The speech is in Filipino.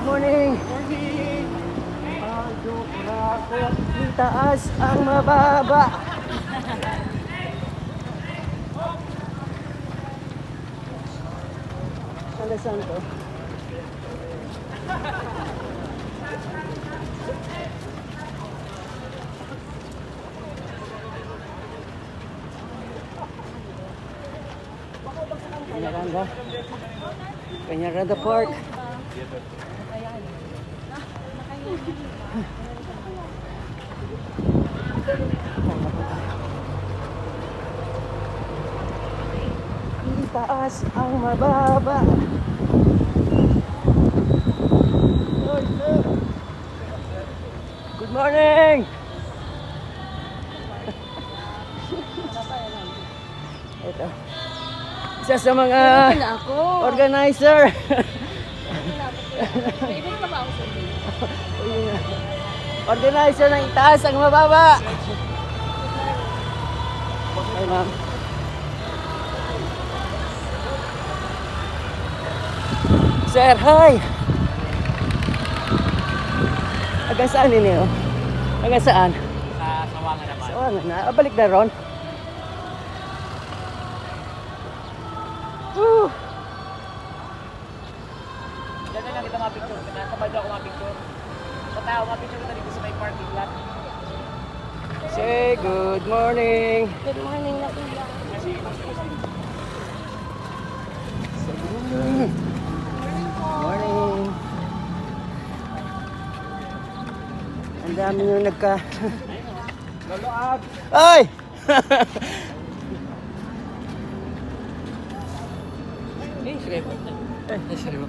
morning. Ado kurakot, itaas ang mababa. Alasan to. Peñaranda. Peñaranda Park. Itaas ang mababa. Good morning! Ito. Isa sa mga organizer. Organizer ng itaas ang mababa. Okay, ma'am. Sir, hi! Hanggang saan ninyo? Hanggang saan? Sa Sawangan naman. Sawangan na. Balik na ron. Woo! Diyan na lang kita mapicture. Nasabay daw ako mapicture. Sa tao, mapicture kita dito sa may parking lot. Say good morning. Good morning na kuya. Morning. Ang dami yung nagka... Loloab! Ay! Eh, sige po. Eh, sige po.